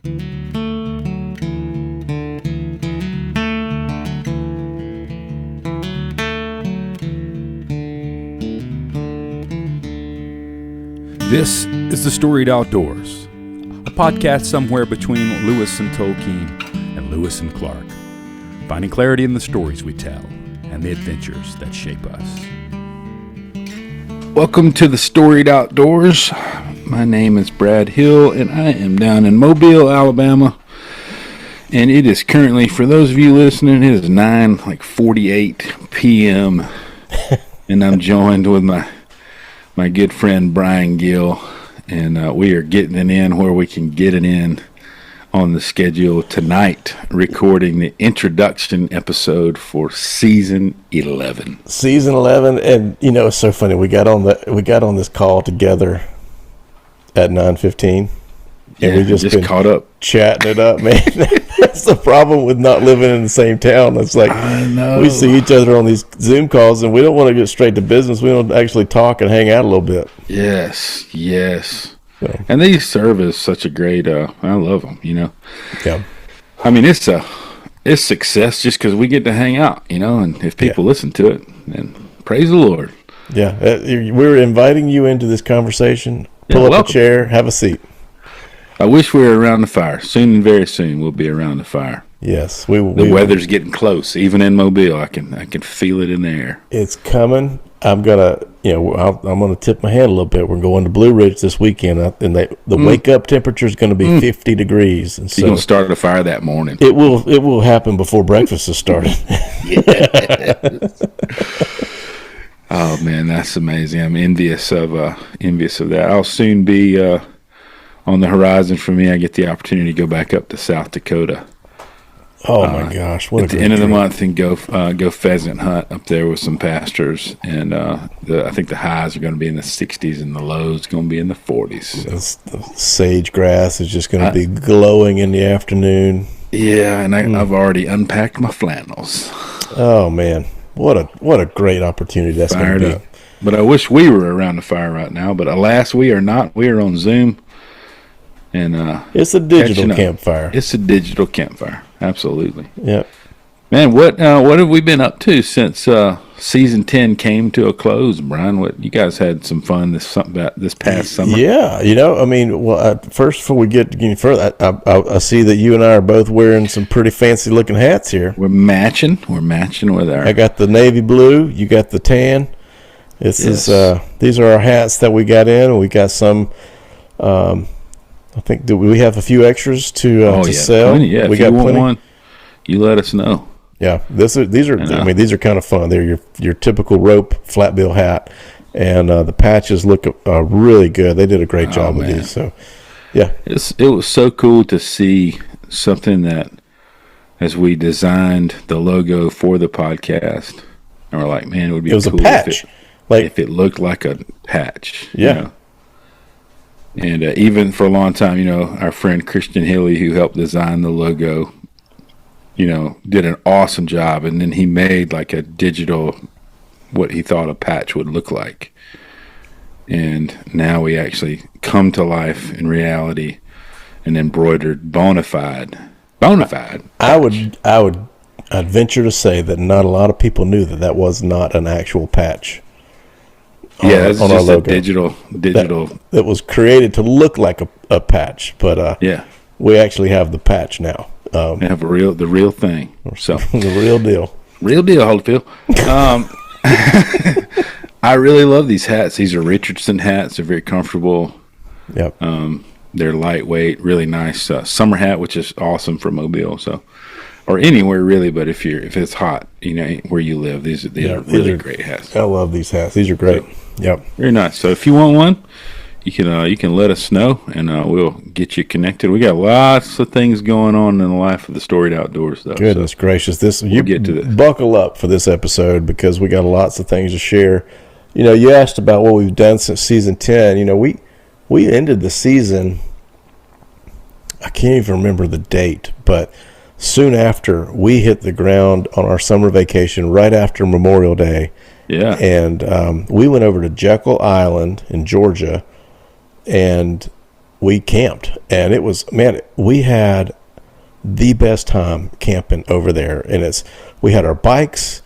This is the Storied Outdoors, a podcast somewhere between Lewis and Tolkien and Lewis and Clark, finding clarity in the stories we tell and the adventures that shape us. Welcome to the Storied Outdoors. My name is Brad Hill, and I am down in Mobile, Alabama. And it is currently, for those of you listening, it is 9:48 p.m. and I'm joined with my good friend Bryan Gill, and we are getting it in where we can get it in on the schedule tonight, recording the introduction episode for season 11. Season 11, and you know it's so funny. We got on this call together at 9:15, and we just caught up, chatting it up, man. That's the problem with not living in the same town. It's like we see each other on these Zoom calls, and we don't want to get straight to business. We want to actually talk and hang out a little bit. Yes. So. And they serve as such a great. I love them. You know. Yeah. I mean, it's success just because we get to hang out. You know, and if people listen to it, then praise the Lord. Yeah, we're inviting you into this conversation. Pull up a chair, have a seat. I wish we were around the fire. Soon and very soon we'll be around the fire. Yes, the weather's getting close. Even in Mobile, I can feel it in the air. It's coming. I'm gonna tip my hand a little bit. We're going to Blue Ridge this weekend, and the wake up temperature is going to be 50 degrees. And so you're gonna start a fire that morning. It will happen before breakfast has started. Oh man, that's amazing. I'm envious of that. I'll soon be on the horizon for me. I get the opportunity to go back up to South Dakota. Oh my gosh! What at the end of the month, and go pheasant hunt up there with some pastors, and I think the highs are going to be in the 60s and the lows going to be in the 40s. The sage grass is just going to be glowing in the afternoon. Yeah, and I've already unpacked my flannels. Oh man, what a great opportunity that's going to be. But I wish we were around the fire right now. But alas, we are not. We are on Zoom. And it's a digital campfire. It's a digital campfire, absolutely. Yeah, man. What have we been up to since season 10 came to a close, Bryan? What you guys had some fun this past summer? Yeah, I mean, first before we get any further, I see that you and I are both wearing some pretty fancy looking hats here. We're matching with our. I got the navy blue. You got the tan. These are our hats that we got in. We got some. I think we have a few extras to sell. Plenty, yeah. We if got you want plenty. one, you let us know. Yeah, these are kind of fun. They're your typical rope flat bill hat, and the patches look really good. They did a great job with these. So, yeah, it was so cool to see something that, as we designed the logo for the podcast, and we're like, man, it would be cool a patch, if it looked like a patch. Yeah. You know? And even for a long time, our friend Christian Hilly, who helped design the logo, did an awesome job. And then he made like a digital, what he thought a patch would look like. And now we actually come to life in reality, an embroidered bona fide. I'd venture to say that not a lot of people knew that was not an actual patch. That's just a digital that was created to look like a patch, but we actually have the patch now. We have the real thing. So the real deal, Holyfield. I really love these hats. These are Richardson hats. They're very comfortable. Yep. They're lightweight, really nice summer hat, which is awesome for Mobile. So, or anywhere really, but if it's hot, where you live, these are really great hats. I love these hats. These are great. So, yep. Very nice. So if you want one, you can let us know, and we'll get you connected. We got lots of things going on in the life of the Storied Outdoors, though. Goodness gracious! We'll get to this. Buckle up for this episode because we got lots of things to share. You asked about what we've done since season 10. We ended the season. I can't even remember the date, but soon after we hit the ground on our summer vacation, right after Memorial Day. Yeah. And we went over to Jekyll Island in Georgia, and we camped, and it was, man, we had the best time camping over there. And we had our bikes.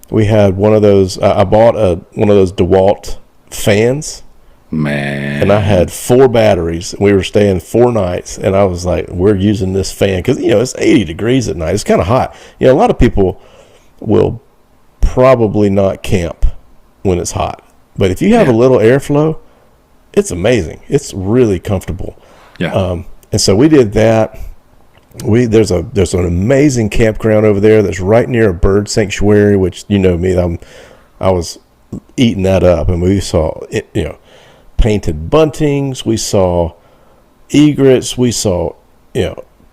We had one of those, I bought one of those DeWalt fans. Man. And I had 4 batteries. We were staying 4 nights, and I was like, we're using this fan because, it's 80 degrees at night. It's kind of hot. A lot of people will probably not camp when it's hot. But if you have a little airflow, it's amazing. It's really comfortable. Yeah. And so we did that. There's an amazing campground over there that's right near a bird sanctuary, which, me, I was eating that up, and we saw it, painted buntings, we saw egrets, we saw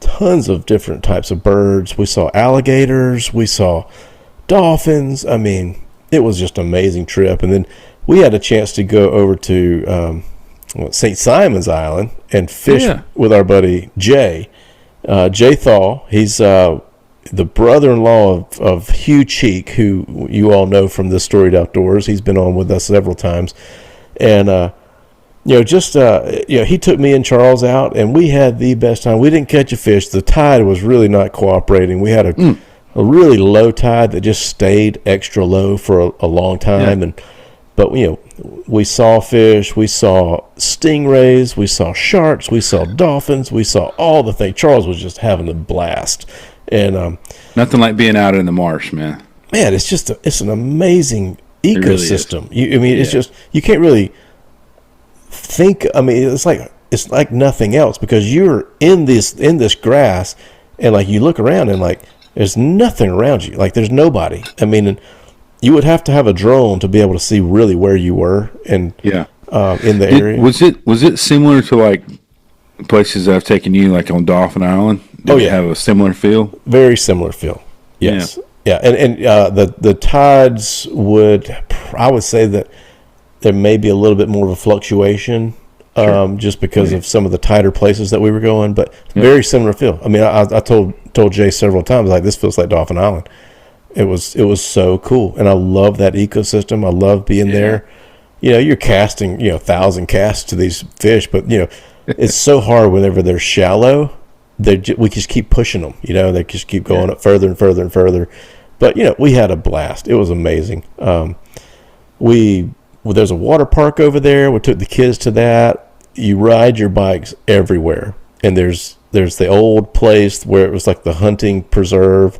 tons of different types of birds, we saw alligators, we saw dolphins. I mean, it was just an amazing trip. And then we had a chance to go over to St. Simon's Island and fish with our buddy Jay Thaw. He's the brother-in-law of Hugh Cheek, who you all know from the Storied Outdoors. He's been on with us several times. And he took me and Charles out, and we had the best time. We didn't catch a fish. The tide was really not cooperating. We had a really low tide that just stayed extra low for a long time. But we saw fish, we saw stingrays, we saw sharks, we saw dolphins, we saw all the things. Charles was just having a blast. And nothing like being out in the marsh, man. Man, it's an amazing ecosystem. Really it's just, you can't really think. It's like nothing else, because you're in this grass, and like you look around and like there's nothing around you. Like there's nobody. And you would have to have a drone to be able to see really where you were in the area. Was it similar to like places I've taken you, like on Dolphin Island? Did it have a similar feel? Very similar feel. Yes. Yeah. And the tides I would say that there may be a little bit more of a fluctuation, just because of some of the tighter places that we were going, but very similar feel. I mean, I told Jay several times, like, this feels like Dolphin Island. It was so cool, and I love that ecosystem. I love being there. You're casting 1,000 casts to these fish, but it's so hard whenever they're shallow. We just keep pushing them. They just keep going up further and further and further. But we had a blast. It was amazing. There's a water park over there. We took the kids to that. You ride your bikes everywhere, and there's the old place where it was like the hunting preserve,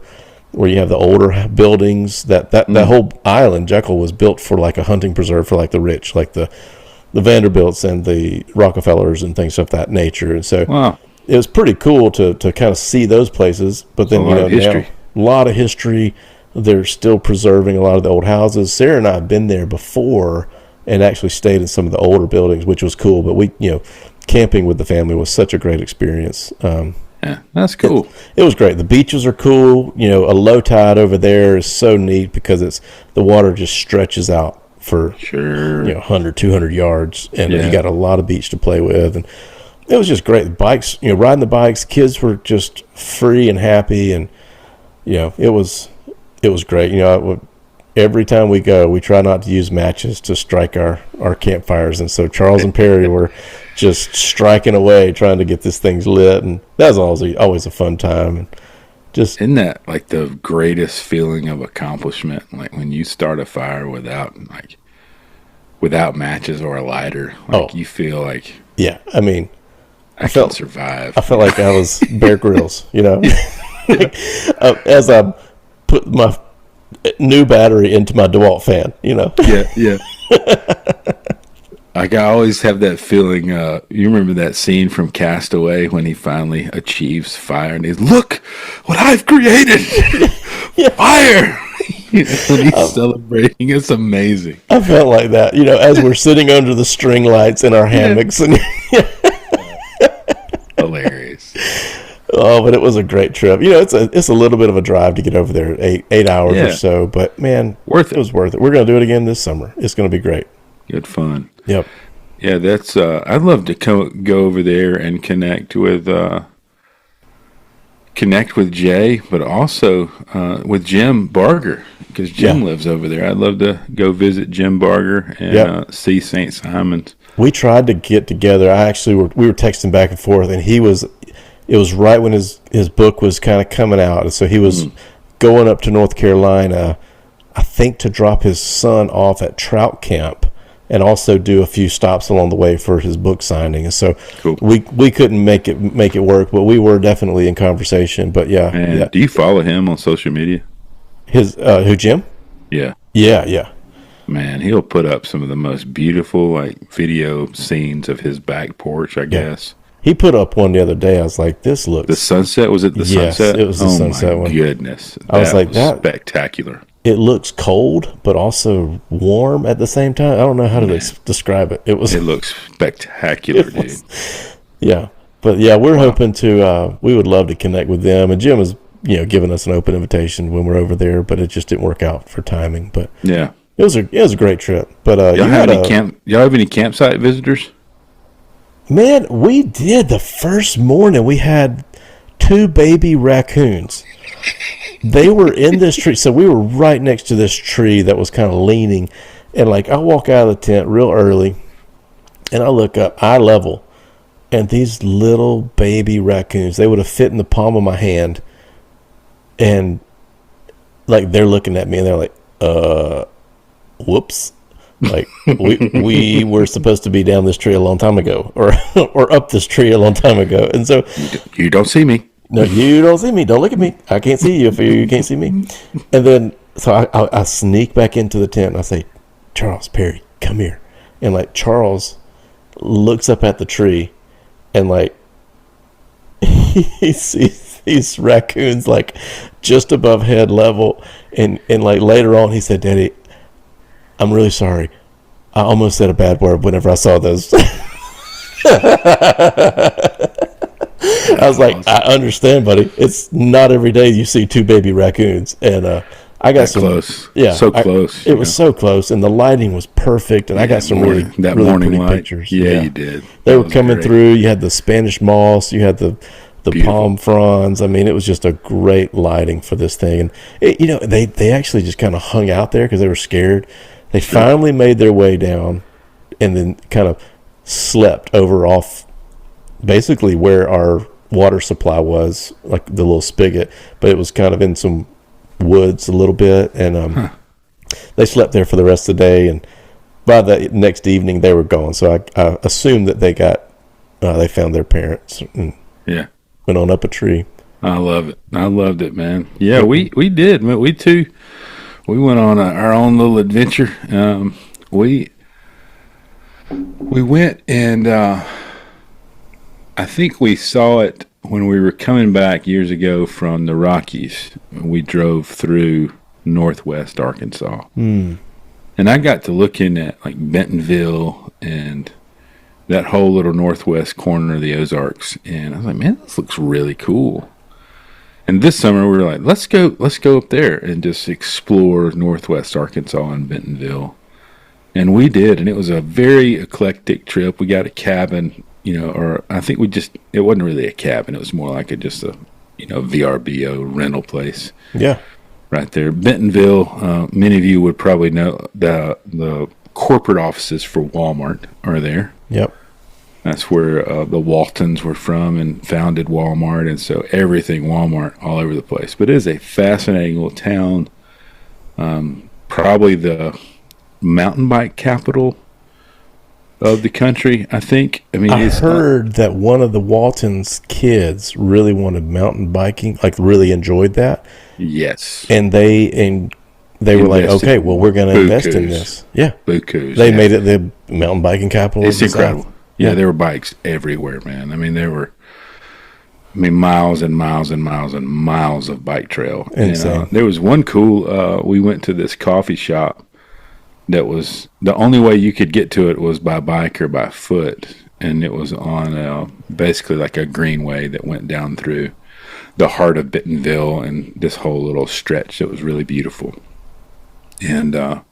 where you have the older buildings. That whole island, Jekyll, was built for like a hunting preserve for like the rich, like the Vanderbilts and the Rockefellers and things of that nature. And so it was pretty cool to kind of see those places. But then now, a lot of history. They're still preserving a lot of the old houses. Sarah and I have been there before and actually stayed in some of the older buildings, which was cool. But we, camping with the family was such a great experience. Yeah, that's cool. It was great. The beaches are cool. A low tide over there is so neat because the water just stretches out for 100, 200 yards, and you got a lot of beach to play with. And it was just great. The bikes, riding the bikes, kids were just free and happy, and it was great. Every time we go, we try not to use matches to strike our campfires. And so Charles and Perry were just striking away, trying to get this thing lit. And that was always a fun time. And isn't that like the greatest feeling of accomplishment? Like when you start a fire without matches or a lighter, you feel like, I can survive. I felt like I was Bear Grylls, as I put my new battery into my DeWalt fan, Yeah. Like I always have that feeling. You remember that scene from Castaway when he finally achieves fire and he's, look what I've created, fire. When he's celebrating, it's amazing. I felt like that, as we're sitting under the string lights in our hammocks, and hilarious. Oh, but it was a great trip. It's a little bit of a drive to get over there, 8 hours or so. But man, it was worth it. We're going to do it again this summer. It's going to be great. Good fun. Yep. Yeah, that's. I'd love to go over there and connect with Jay, but also with Jim Barger, because Jim lives over there. I'd love to go visit Jim Barger and see St. Simon's. we tried to get together. We were texting back and forth, and it was right when his book was kind of coming out. And so he was going up to North Carolina, I think, to drop his son off at trout camp and also do a few stops along the way for his book signing. And so cool. we couldn't make it work, but we were definitely in conversation. But yeah. Do you follow him on social media? Who, Jim? Yeah. Yeah. Man, he'll put up some of the most beautiful like video scenes of his back porch, I guess. He put up one the other day. I was like, this looks... The sunset? Was it the sunset? Yes, it was the sunset one. Oh, my goodness. I was like, that... spectacular. It looks cold, but also warm at the same time. I don't know how to describe it. It looks spectacular, dude. Yeah. But, yeah, we're hoping to... we would love to connect with them. And Jim was, giving us an open invitation when we're over there, but it just didn't work out for timing. But yeah. It was a great trip. But y'all have any campsite visitors? Man, we did. The first morning we had 2 baby raccoons. They were in this tree. So we were right next to this tree that was kind of leaning. And like I walk out of the tent real early and I look up, eye level, and these little baby raccoons, they would have fit in the palm of my hand. And like they're looking at me and they're like, whoops. Like we were supposed to be down this tree a long time ago, or up this tree a long time ago, and so you don't see me. No, you don't see me. Don't look at me. I can't see you if you can't see me. And then so I sneak back into the tent and I say, Charles, Perry, come here. And like Charles looks up at the tree and like he sees these raccoons like just above head level, and like later on he said, Daddy, I'm really sorry. I almost said a bad word whenever I saw those. I was like, I understand, buddy. It's not every day you see 2 baby raccoons. And I got some close. Yeah. So close. It was so close, and the lighting was perfect, and I got some really morning pretty light. pictures. Yeah, you did. They were coming through. You had the Spanish moss, you had the palm fronds. I mean, it was just a great lighting for this thing. And they actually just kind of hung out there because they were scared. They finally made their way down and then kind of slept off basically where our water supply was, like the little spigot, but it was kind of in some woods a little bit. And they slept there for the rest of the day. And by the next evening, they were gone. So I assumed that they found their parents and went on up a tree. I love it. I loved it, man. Yeah, we did. We went on our own little adventure. We went and I think we saw it when we were coming back years ago from the Rockies. We drove through northwest Arkansas. And I got to looking at like Bentonville and that whole little northwest corner of the Ozarks. And I was like, man, this looks really cool. And this summer we were like, let's go up there and just explore northwest Arkansas and Bentonville. And we did, and it was a very eclectic trip. We got a cabin, or I think it wasn't really a cabin. It was more like just a VRBO rental place. Yeah. Right there. Bentonville, many of you would probably know the corporate offices for Walmart are there. Yep. That's where the Waltons were from and founded Walmart, and so everything Walmart all over the place. But it is a fascinating little town. Probably the mountain bike capital of the country, I think. I mean, I heard that one of the Waltons' kids really wanted mountain biking, like really enjoyed that. Yes. And they were like, okay, well, we're going to invest in this. Yeah. They made it the mountain biking capital of the incredible. South. Yeah, there were bikes everywhere, man. I mean, there were miles and miles and miles and miles of bike trail. Insane. And, there was one cool, we went to this coffee shop that was, the only way you could get to it was by bike or by foot. And it was on basically like a greenway that went down through the heart of Bentonville and this whole little stretch that was really beautiful. And,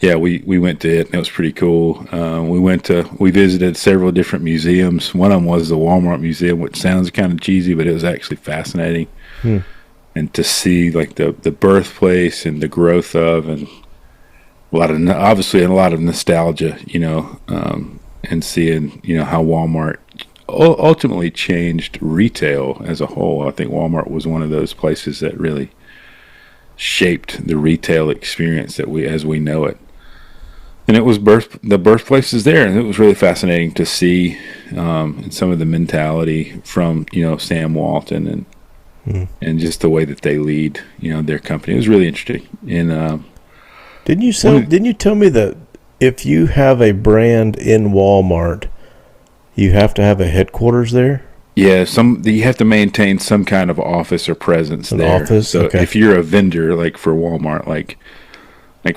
we went to it, and it was pretty cool. We visited several different museums. One of them was the Walmart Museum, which sounds kind of cheesy, but it was actually fascinating. And to see like the birthplace and the growth of, and a lot of nostalgia, and seeing, how Walmart ultimately changed retail as a whole. I think Walmart was one of those places that really shaped the retail experience as we know it. And it was the birthplace is there, and it was really fascinating to see and some of the mentality from Sam Walton and just the way that they lead their company. It was really interesting. And didn't you tell me that if you have a brand in Walmart, you have to have a headquarters there? Yeah, you have to maintain some kind of office or presence there. Office, so okay. If you're a vendor, like for Walmart, like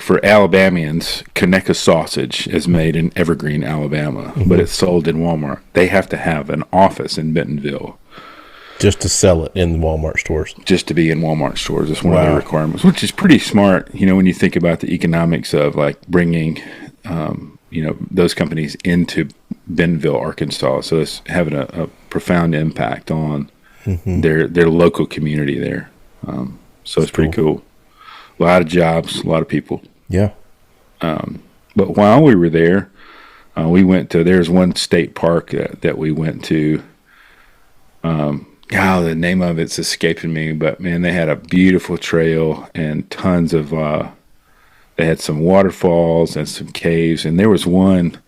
for Alabamians, Conecuh sausage is made in Evergreen, Alabama, but it's sold in Walmart. They have to have an office in Bentonville. Just to sell it in Walmart stores. Just to be in Walmart stores. It's one of the requirements, which is pretty smart, when you think about the economics of like bringing, those companies into Bentonville, Arkansas. So it's having a profound impact on their local community there. So it's pretty cool. A lot of jobs, a lot of people. Yeah. But while we were there, there's one state park that we went to. The name of it's escaping me, but man, they had a beautiful trail and tons of, they had some waterfalls and some caves. And there was one, it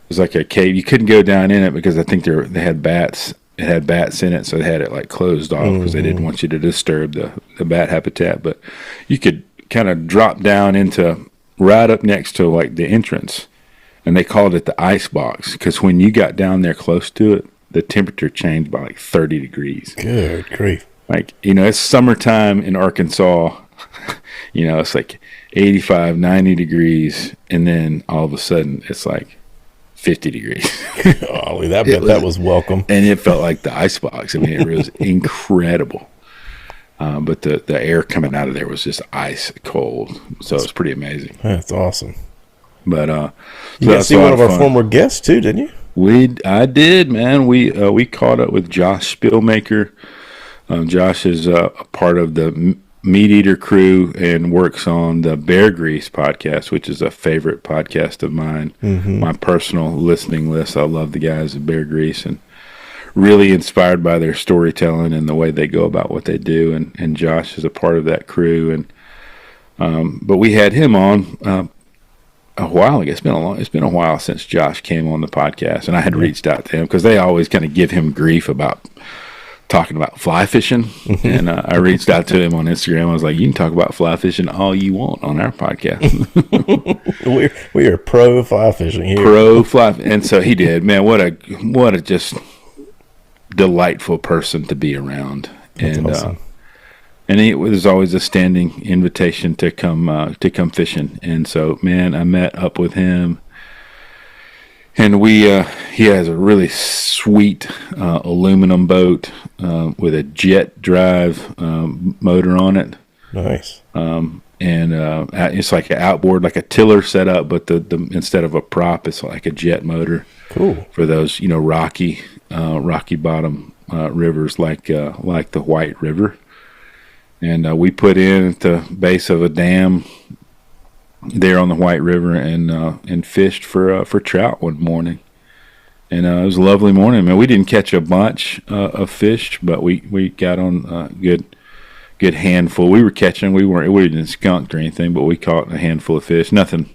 was like a cave. You couldn't go down in it because I think they had bats. It had bats in it, so they had it like closed off because they didn't want you to disturb the bat habitat. But you could kind of drop down into right up next to like the entrance, and they called it the ice box because when you got down there close to it, the temperature changed by like 30 degrees. Good grief! Like it's summertime in Arkansas. It's like 85, 90 degrees, and then all of a sudden it's like 50 degrees. Golly, that was welcome. And it felt like the icebox. I mean, it was incredible. But the air coming out of there was just ice cold. So it was pretty amazing. That's awesome. But you got to see one of our former guests too, didn't you? I did, man. We caught up with Josh Spielmaker. Josh is a part of the Meat Eater crew and works on the Bear Grease podcast, which is a favorite podcast of mine. My personal listening list. I love the guys at Bear Grease and really inspired by their storytelling and the way they go about what they do. And Josh is a part of that crew. And but we had him on a while ago. It's been a while since Josh came on the podcast, and I had reached out to him because they always kind of give him grief about talking about fly fishing. And I reached out to him on Instagram. I was like, you can talk about fly fishing all you want on our podcast. we are pro fly fishing here. Pro fly. And so he did. Man, what a just delightful person to be around. That's and awesome. And it was always a standing invitation to come fishing. And so, man, I met up with him. And he has a really sweet aluminum boat with a jet drive motor on it. Nice. And it's like an outboard, like a tiller setup, but the instead of a prop, it's like a jet motor. Cool. For those rocky bottom rivers like the White River. And we put in at the base of a dam there on the White River and fished for trout one morning. And it was a lovely morning. I mean, we didn't catch a bunch of fish, but we got on a good handful. We were catching. We didn't skunk or anything, but we caught a handful of fish. Nothing,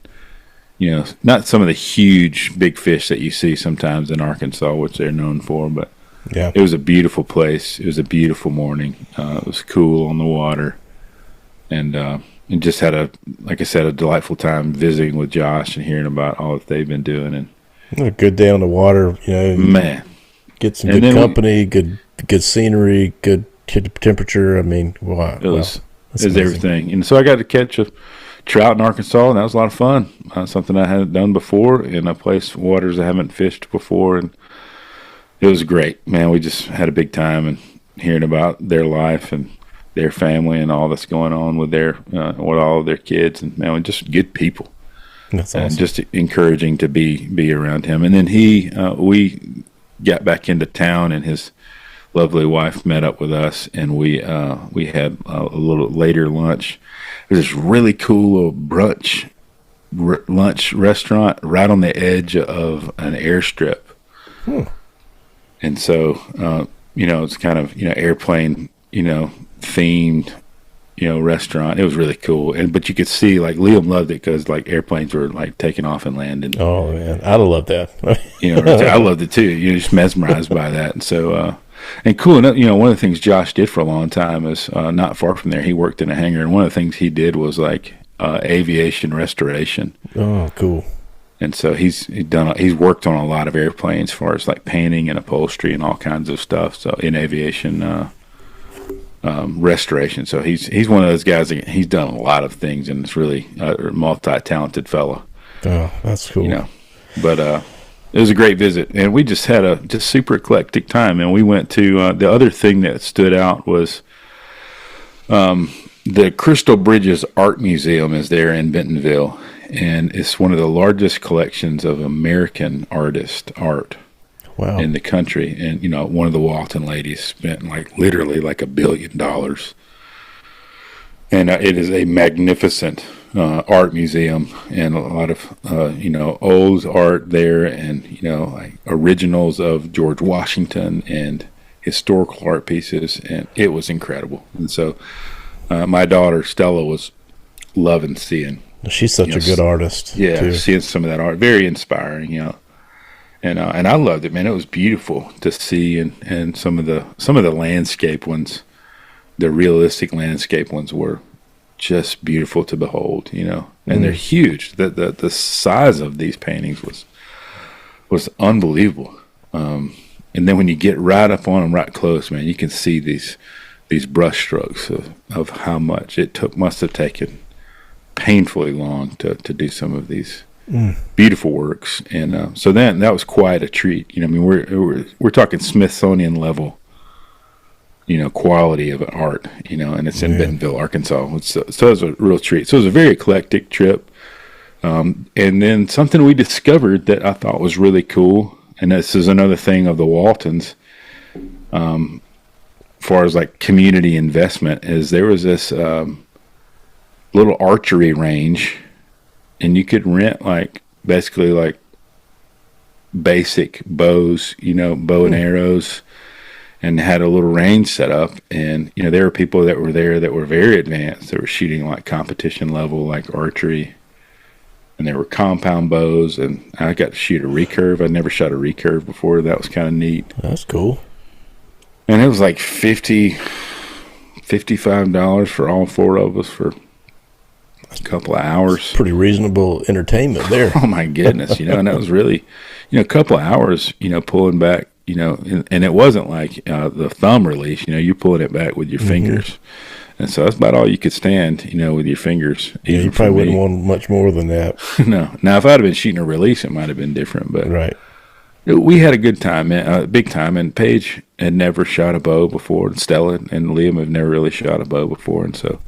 not some of the huge big fish that you see sometimes in Arkansas, which they're known for, but yeah, it was a beautiful place. It was a beautiful morning. It was cool on the water, and just had a delightful time visiting with Josh and hearing about all that they've been doing. And a good day on the water, man, get some good company, good scenery, good temperature. I mean, wow, it was everything. And so I got to catch a trout in Arkansas, and that was a lot of fun. Something I hadn't done before in a place waters I haven't fished before, and it was great, man. We just had a big time and hearing about their life and their family and all that's going on with with all of their kids, and man, just good people. That's awesome. And just encouraging to be around him. And then we got back into town, and his lovely wife met up with us, and we had a little later lunch. There's this really cool little brunch lunch restaurant right on the edge of an airstrip. And so, it's kind of, airplane, themed, restaurant. It was really cool. But you could see, like, Liam loved it because, like, airplanes were, like, taking off and landing. Oh, man. I'd have loved that. I loved it, too. You're just mesmerized by that. And so, and cool enough, one of the things Josh did for a long time is not far from there, he worked in a hangar. And one of the things he did was, like, aviation restoration. Oh, cool. And so he's worked on a lot of airplanes as far as, like, painting and upholstery and all kinds of stuff. So in aviation restoration. So he's one of those guys that he's done a lot of things, and it's really a multi-talented fellow. Oh, that's cool. But it was a great visit, and we just had a just super eclectic time. And we went to the other thing that stood out was the Crystal Bridges Art Museum is there in Bentonville, and it's one of the largest collections of American artist art. Wow. In the country. And, one of the Walton ladies spent literally $1 billion. And it is a magnificent art museum, and a lot of, old art there, and, like originals of George Washington and historical art pieces. And it was incredible. And so my daughter Stella was loving seeing. She's such a good artist. Yeah. Too. Seeing some of that art. Very inspiring, And I loved it, man. It was beautiful to see, and some of the landscape ones, the realistic landscape ones, were just beautiful to behold, And they're huge. The size of these paintings was unbelievable. And then when you get right up on them, right close, man, you can see these brush strokes of how much it must have taken painfully long to do some of these. Beautiful works. And so then that was quite a treat. We're talking Smithsonian level, quality of art, and it's in Bentonville, Arkansas. So it was a real treat. So it was a very eclectic trip. And then something we discovered that I thought was really cool, and this is another thing of the Waltons, as far as like community investment, is there was this little archery range, and you could rent basically basic bows, bow and arrows, and had a little range set up. And, there were people that were there that were very advanced. They were shooting competition level, archery. And there were compound bows, and I got to shoot a recurve. I'd never shot a recurve before. That was kind of neat. That's cool. And it was $55 for all four of us for a couple of hours. Pretty reasonable entertainment there. Oh my goodness, and that was really, a couple of hours, pulling back, and it wasn't like the thumb release, you're pulling it back with your fingers. And so that's about all you could stand, with your fingers. Yeah, you probably wouldn't want much more than that. No. Now, if I'd have been shooting a release, it might have been different, but right. We had a good time, big time. And Paige had never shot a bow before, and Stella and Liam have never really shot a bow before, and so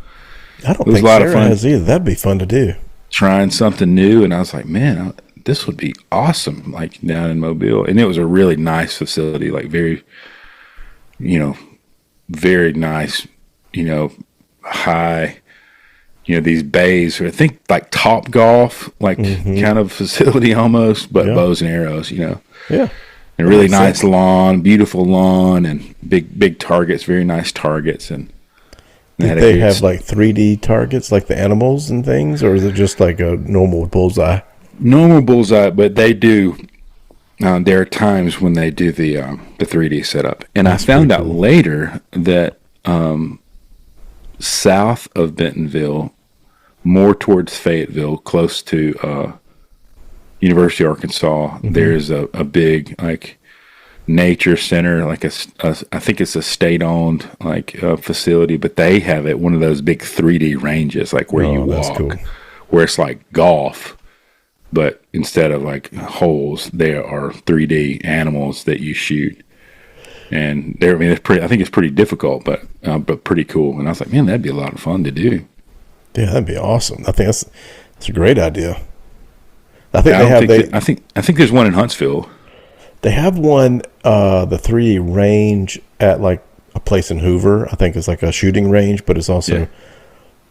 I don't think Sarah has either. That'd be fun to do. Trying something new, and I was like, man, this would be awesome, down in Mobile. And it was a really nice facility, very, very nice, high, these bays. I think Top Golf, kind of facility almost, but bows and arrows, Yeah. And really nice lawn, beautiful lawn, and big targets, very nice targets, and. Did they have 3D targets like the animals and things, or is it just a normal bullseye? Normal bullseye, but they do. There are times when they do the 3D setup, and I found out later that south of Bentonville, more towards Fayetteville, close to University of Arkansas, there's a big nature center, I think it's a state-owned facility, but they have it one of those big 3D ranges, where you walk, cool. Where it's like golf, but instead of holes, there are 3D animals that you shoot, and it's pretty. I think it's pretty difficult, but pretty cool. And I was like, man, that'd be a lot of fun to do. Yeah, that'd be awesome. I think that's a great idea. I think there's one in Huntsville. They have one, the 3D range at a place in Hoover. I think it's a shooting range, but it's also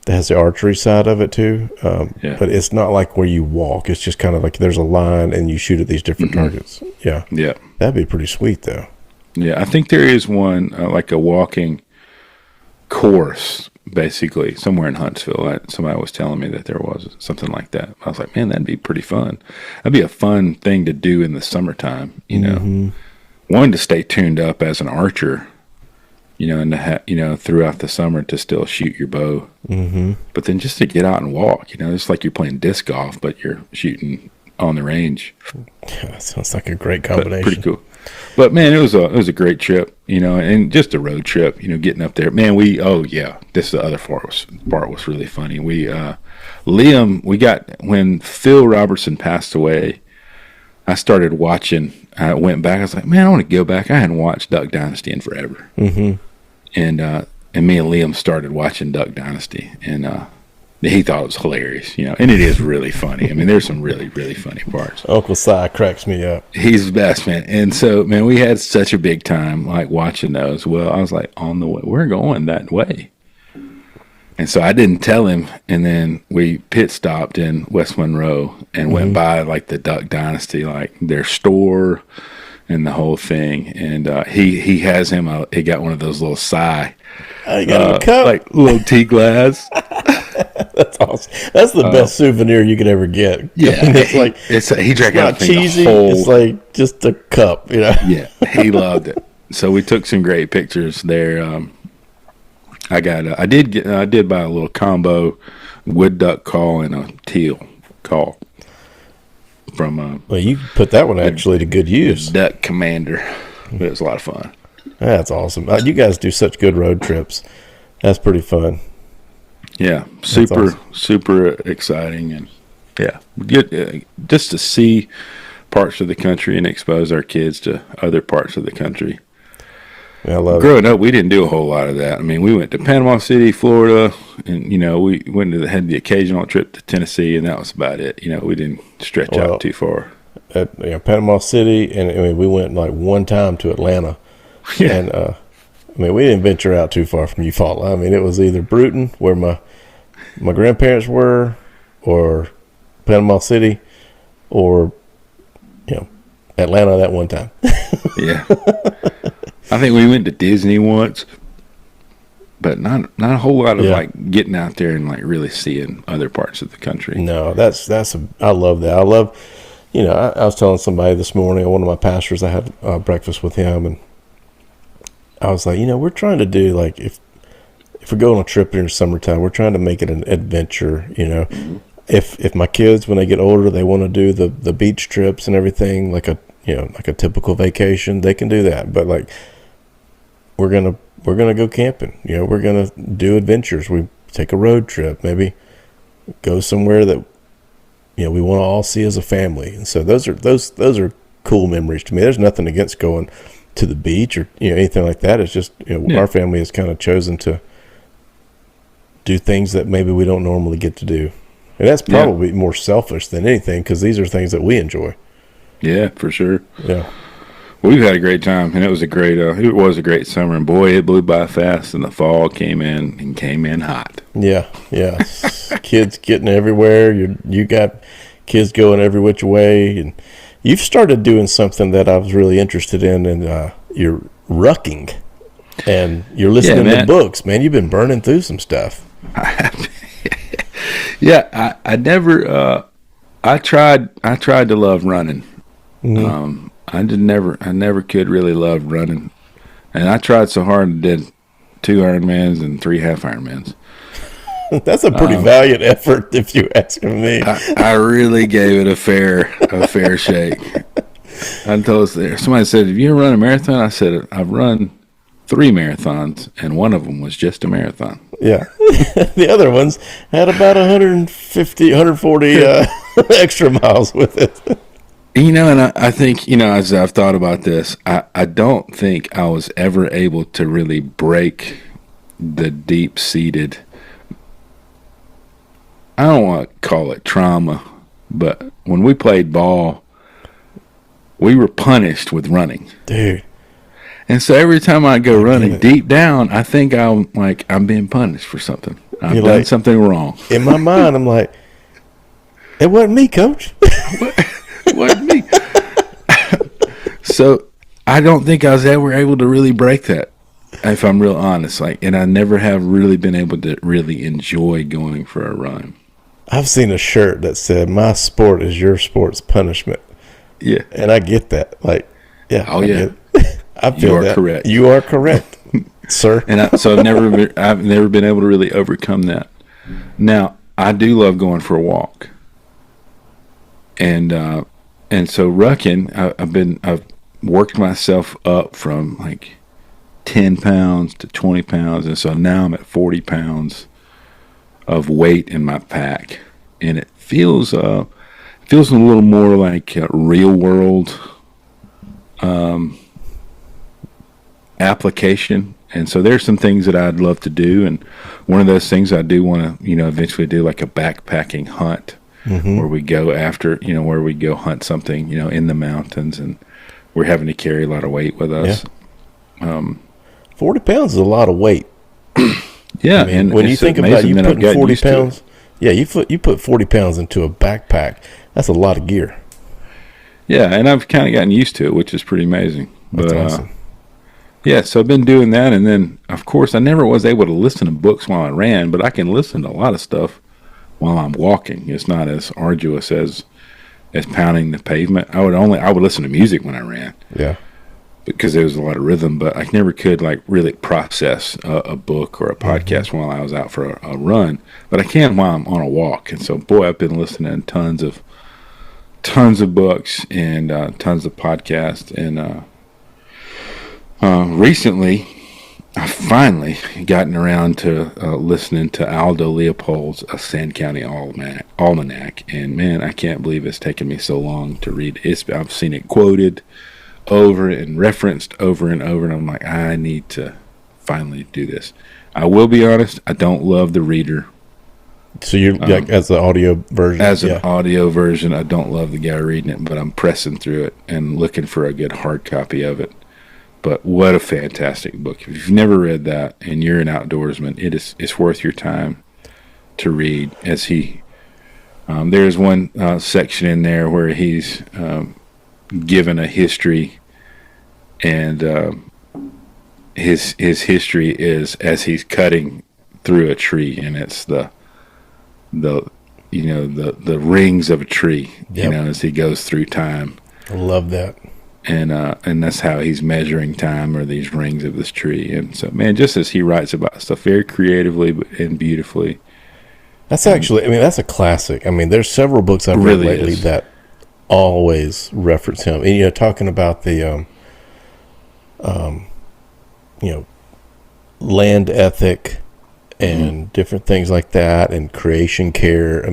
that has the archery side of it too. But it's not like where you walk. It's just kind of like there's a line and you shoot at these different targets. Yeah. Yeah. That'd be pretty sweet though. Yeah. I think there is one, like a walking course, basically, somewhere in Huntsville. Somebody was telling me that there was something like that. I was like, man, that'd be pretty fun. That'd be a fun thing to do in the summertime, you know. One, to stay tuned up as an archer, you know, and throughout the summer to still shoot your bow. But then just to get out and walk, you know, it's like you're playing disc golf, but you're shooting on the range. Yeah, that sounds like a great combination. Pretty cool. But man, it was a great trip, you know, and just a road trip, you know, getting up there. Man, this is the other part was really funny. When Phil Robertson passed away, I started watching. I went back. I was like, man, I want to go back. I hadn't watched Duck Dynasty in forever. And me and Liam started watching Duck Dynasty, and he thought it was hilarious, you know, and it is really funny. I mean, there's some really, really funny parts. Uncle Si cracks me up. He's the best, man. And so, man, we had such a big time, like, watching those. Well, I was like, on the way, we're going that way. And so I didn't tell him, and then we pit stopped in West Monroe and went by, like, the Duck Dynasty, like, their store and the whole thing. And he has him, he got one of those little got a cup. Like, little tea glass. That's awesome. That's the best souvenir you could ever get. Yeah, he drank out cheesy. It's like just a cup, you know. Yeah, he loved it. So we took some great pictures there. I did buy a little combo wood duck call and a teal call from. Well, you put that one actually to good use. Duck Commander. It was a lot of fun. That's awesome. You guys do such good road trips. That's pretty fun. Yeah, super exciting, and yeah, just to see parts of the country and expose our kids to other parts of the country. Yeah, I love Growing up, we didn't do a whole lot of that. I mean, we went to Panama City, Florida, and you know, we had the occasional trip to Tennessee, and that was about it. You know, we didn't stretch out too far. At Panama City, and I mean, we went like one time to Atlanta, and I mean, we didn't venture out too far from Eufaula. I mean, it was either Bruton, where my grandparents were, or Panama City, or Atlanta that one time. Yeah, I think we went to Disney once, but not a whole lot of like getting out there and like really seeing other parts of the country. No, I love that. I love, I was telling somebody this morning, one of my pastors, I had breakfast with him, and I was like, we're trying to do, like, if we go on a trip during summertime, we're trying to make it an adventure, If my kids, when they get older, they want to do the beach trips and everything, like a typical vacation, they can do that. But like, we're gonna go camping, we're gonna do adventures. We take a road trip, maybe go somewhere that we want to all see as a family. And so those are cool memories to me. There's nothing against going to the beach or anything like that. It's just our family has kind of chosen to do things that maybe we don't normally get to do, and that's probably more selfish than anything, because these are things that we enjoy. Yeah, for sure. Yeah, we've had a great time, and it was a great summer, and boy, it blew by fast, and the fall came in hot. Yeah. Kids getting everywhere. You got kids going every which way, and you've started doing something that I was really interested in, and you're rucking, and you're listening to books, man. You've been burning through some stuff. Yeah, I never. I tried to love running. Mm-hmm. I never could really love running, and I tried so hard and did 2 Ironmans and 3 half Ironmans. That's a pretty valiant effort, if you ask me. I really gave it a fair shake. I told somebody said, "Have you ever run a marathon?" I said, "I've run 3 marathons, and one of them was just a marathon." Yeah, the other ones had about 150, 140 extra miles with it. And I think, as I've thought about this, I don't think I was ever able to really break the deep-seated, I don't want to call it trauma, but when we played ball, we were punished with running. Dude. And so every time I go running deep down, I think I'm being punished for something. I've done something wrong. In my mind, I'm like, it wasn't me, Coach. It wasn't me. So I don't think I was ever able to really break that, if I'm real honest. And I never have really been able to really enjoy going for a run. I've seen a shirt that said, "My sport is your sport's punishment." Yeah. And I get that. Yeah. Oh, yeah. I feel You are that. correct. You are correct, sir. And so I've never been able to really overcome that. Now, I do love going for a walk. And so rucking, I've worked myself up from 10 pounds to 20 pounds. And so now I'm at 40 pounds of weight in my pack, and it feels a little more like a real world application. And so there's some things that I'd love to do, and one of those things I do want to eventually do, like a backpacking hunt, where we go hunt something in the mountains, and we're having to carry a lot of weight with us. 40 pounds is a lot of weight. Yeah, and when you think about you putting 40 pounds, you put 40 pounds into a backpack, that's a lot of gear. Yeah, and I've kind of gotten used to it, which is pretty amazing. That's awesome. Yeah, so I've been doing that, and then, of course, I never was able to listen to books while I ran, but I can listen to a lot of stuff while I'm walking. It's not as arduous as pounding the pavement. I would listen to music when I ran. Yeah. Because there was a lot of rhythm, but I never could really process a book or a podcast while I was out for a run. But I can while I'm on a walk. And so, boy, I've been listening to tons of books and tons of podcasts. And recently, I've finally gotten around to listening to Aldo Leopold's Sand County Almanac. And man, I can't believe it's taken me so long to read it. I've seen it quoted over and referenced over and over, and I'm like, I need to finally do this. I will be honest, I don't love the reader. So you're as the audio version? As an audio version, I don't love the guy reading it, but I'm pressing through it and looking for a good hard copy of it. But what a fantastic book. If you've never read that and you're an outdoorsman, it's worth your time to read. There's one section in there where he's given a history, and his history is as he's cutting through a tree, and it's the rings of a tree, as he goes through time. I love that. And that's how he's measuring time, or these rings of this tree. And so, man, just as he writes about stuff very creatively and beautifully. That's that's a classic. There's several books I've read lately that always reference him. And talking about the land ethic and different things like that, and creation care.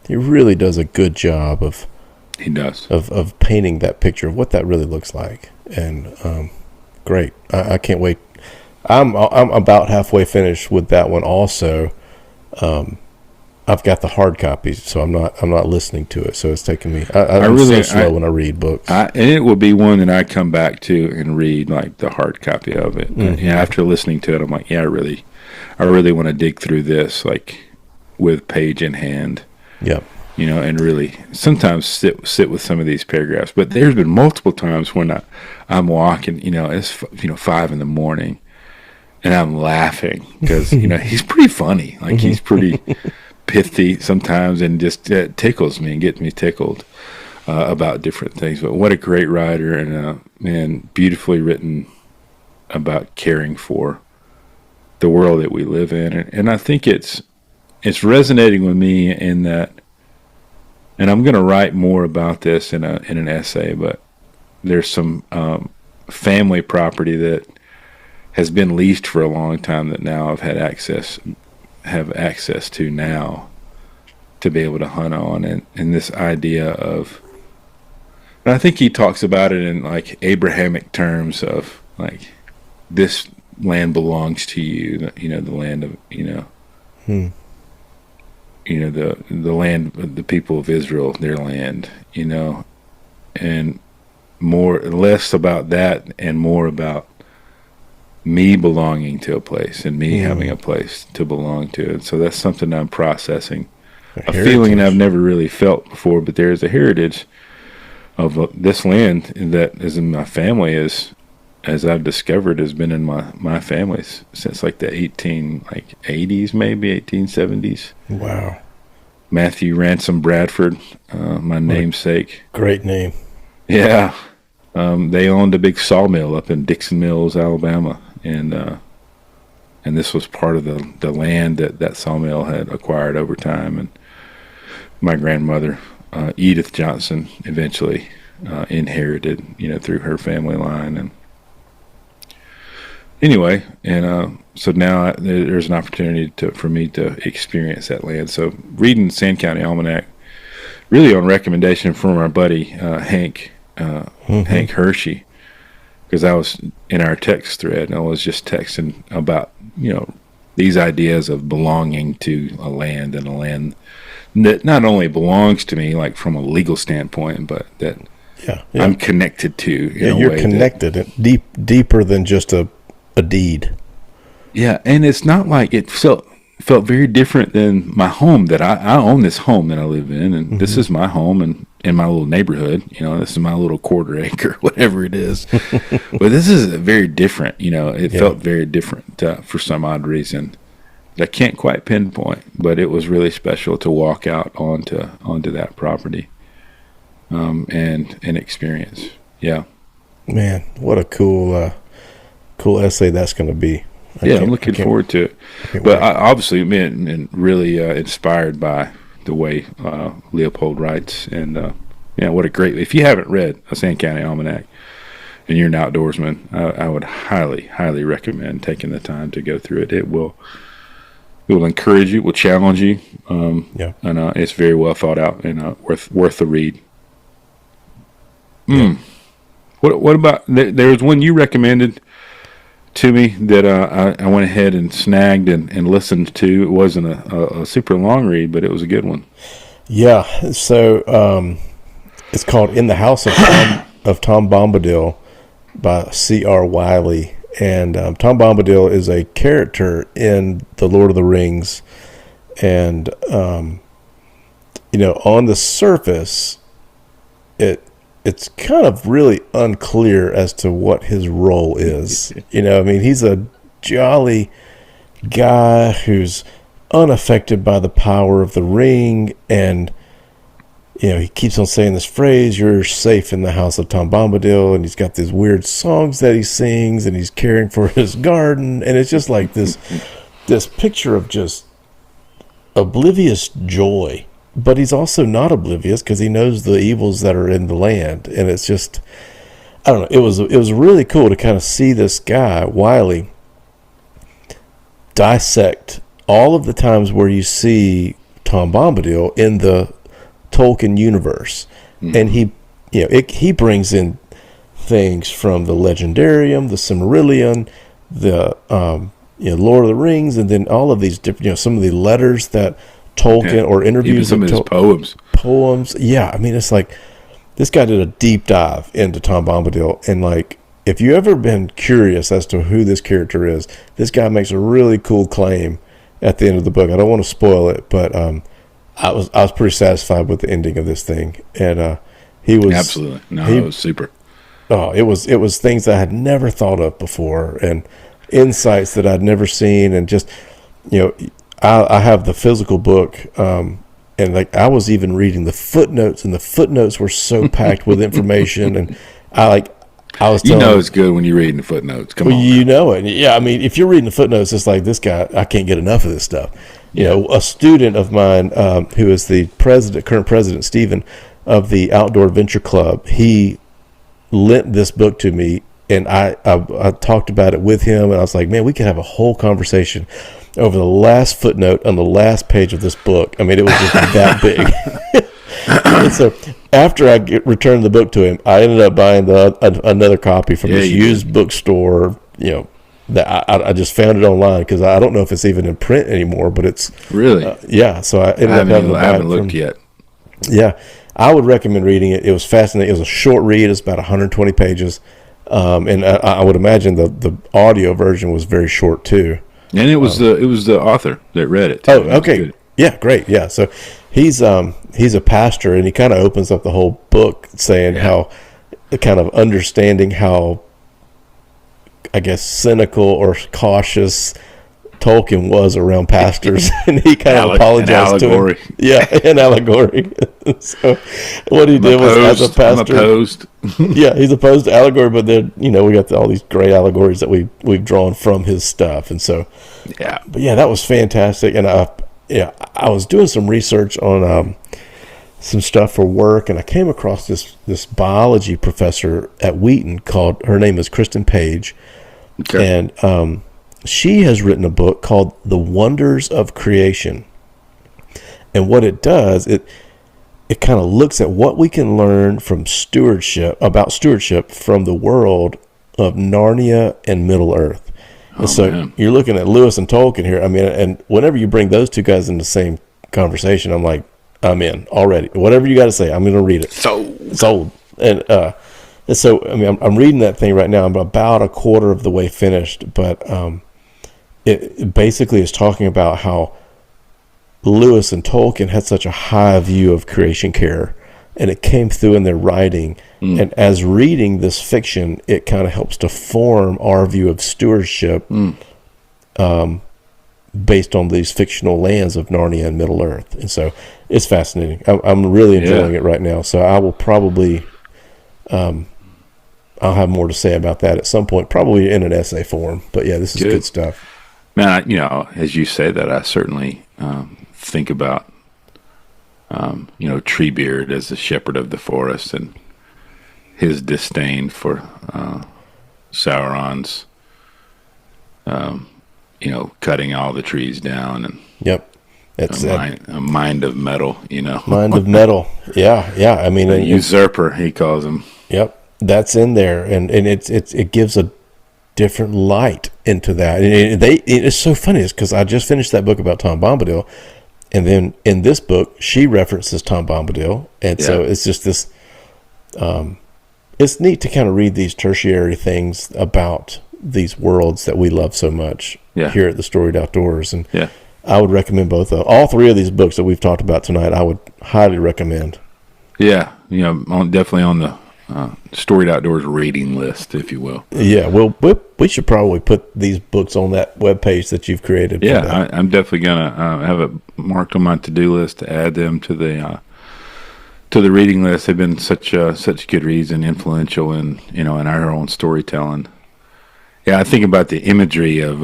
He really does a good job of painting that picture of what that really looks like. And great. I can't wait. I'm about halfway finished with that one also. I've got the hard copies, so I'm not listening to it. So it's taking me. I'm so slow when I read books. And it will be one that I come back to and read, like the hard copy of it. Mm-hmm. After listening to it, I'm like, I really want to dig through this, like with page in hand. Yep. And really sometimes sit with some of these paragraphs. But there's been multiple times when I'm walking, it's 5 a.m, and I'm laughing because he's pretty funny. Like he's pretty pithy sometimes, and just tickles me and gets me tickled about different things. But what a great writer, and beautifully written about caring for the world that we live in. And I think it's resonating with me in that. And I'm going to write more about this in an essay, but there's some family property that has been leased for a long time that now I've have access to now to be able to hunt on, and this idea of, and I think he talks about it in like Abrahamic terms of like, this land belongs to you, the land of the land of the people of Israel, their land, and less about that and more about me belonging to a place and me having a place to belong to. And so that's something I'm processing. A feeling I've never really felt before, but there is a heritage of this land that is in my family, as I've discovered, has been in my family since like the 80s, maybe 1870s. Wow. Matthew Ransom Bradford, my namesake. Great name. Yeah. They owned a big sawmill up in Dixon Mills, Alabama, and this was part of the land that sawmill had acquired over time. And my grandmother, Edith Johnson, eventually inherited, through her family line. And anyway, so now there's an opportunity for me to experience that land. So reading Sand County Almanac, really on recommendation from our buddy Hank Hershey, because I was in our text thread and I was just texting about these ideas of belonging to a land, and a land that not only belongs to me like from a legal standpoint, but that I'm connected to. You're connected deeper than just a deed. Yeah, and it's not like it felt very different than my home. That I own this home that I live in, and this is my home and in my little neighborhood. This is my little quarter acre, whatever it is. But this is very different. It felt very different for some odd reason that I can't quite pinpoint. But it was really special to walk out onto that property, and experience. Yeah, man, what a cool essay that's going to be. I'm looking forward to it. But I obviously been really inspired by the way Leopold writes, and what a great. If you haven't read a Sand County Almanac and you're an outdoorsman, I would highly recommend taking the time to go through it. It will encourage you, will challenge you, and it's very well thought out and worth the read. What about there's one you recommended to me that I went ahead and snagged and listened to. It wasn't a super long read, but it was a good one. Yeah, so it's called In the House of Tom Bombadil by C.R. Wiley. And Tom Bombadil is a character in The Lord of the Rings. And, on the surface, it's kind of really unclear as to what his role is. He's a jolly guy who's unaffected by the power of the ring, and he keeps on saying this phrase, "You're safe in the house of Tom Bombadil," and he's got these weird songs that he sings, and he's caring for his garden, and it's just like this picture of just oblivious joy. But he's also not oblivious because he knows the evils that are in the land. And it's just, I don't know, it was really cool to kind of see this guy, Wiley, dissect all of the times where you see Tom Bombadil in the Tolkien universe. And he brings in things from the Legendarium, the Silmarillion, the Lord of the Rings, and then all of these different, some of the letters that Tolkien or interviews, even some of his poems. Yeah, it's like this guy did a deep dive into Tom Bombadil, and like if you ever been curious as to who this character is, this guy makes a really cool claim at the end of the book. I don't want to spoil it, but I was pretty satisfied with the ending of this thing, and he was absolutely it was super. Oh, it was things that I had never thought of before, and insights that I'd never seen, and just I have the physical book, and like I was even reading the footnotes, and the footnotes were so packed with information, and I was telling it's good when you're reading the footnotes. Come on, it. Yeah, if you're reading the footnotes, it's like this guy. I can't get enough of this stuff. A student of mine who is the current president, Stephen, of the Outdoor Adventure Club, he lent this book to me, and I talked about it with him, and I was like, man, we could have a whole conversation over the last footnote on the last page of this book. It was just that big. And so after I returned the book to him, I ended up buying another copy from this used bookstore, that I just found it online, because I don't know if it's even in print anymore, but it's really so I ended up having to buy I haven't looked yet. Yeah, I would recommend reading it. It was fascinating. It was a short read. It's about 120 pages. And I would imagine the audio version was very short too. And it was the author that read it too. Oh, okay. Yeah, great. Yeah. So he's a pastor, and he kind of opens up the whole book saying how kind of understanding how, I guess, cynical or cautious Tolkien was around pastors, and he kind of apologized to him. Yeah, an allegory. So what he did was, as a pastor, opposed. Yeah, he's opposed to allegory, but then we got all these great allegories that we've drawn from his stuff, and so but that was fantastic. And I was doing some research on some stuff for work, and I came across this biology professor at Wheaton her name is Kristen Page, and she has written a book called The Wonders of Creation. And what it does, it kind of looks at what we can learn from stewardship from the world of Narnia and Middle Earth. And so you're looking at Lewis and Tolkien here. I mean, and whenever you bring those two guys in the same conversation, I'm like, I'm in already. Whatever you got to say, I'm going to read it. Sold. And so, I mean, I'm reading that thing right now. I'm about a quarter of the way finished, but it basically is talking about how Lewis and Tolkien had such a high view of creation care, and it came through in their writing. And as reading this fiction, it kind of helps to form our view of stewardship based on these fictional lands of Narnia and Middle Earth. And so it's fascinating. I'm really enjoying it right now. So I will probably, I'll have more to say about that at some point, probably in an essay form. But yeah, this is good stuff. Man, as you say that, I certainly think about, Treebeard as the shepherd of the forest and his disdain for Sauron's, cutting all the trees down, and it's a mind of metal, mind of metal. Yeah. I mean, a usurper, he calls him. Yep, that's in there, and it gives a different light into that. And it's so funny, because I just finished that book about Tom Bombadil, and then in this book she references Tom Bombadil, and so it's just this. It's neat to kind of read these tertiary things about these worlds that we love so much here at the Storied Outdoors, and I would recommend all three of these books that we've talked about tonight. I would highly recommend. Yeah, definitely on the Storied Outdoors reading list, if you will. Yeah, well, we should probably put these books on that webpage that you've created. Yeah, I'm definitely gonna have it marked on my to-do list to add them to the reading list. They've been such good reads and influential in our own storytelling. Yeah, I think about the imagery of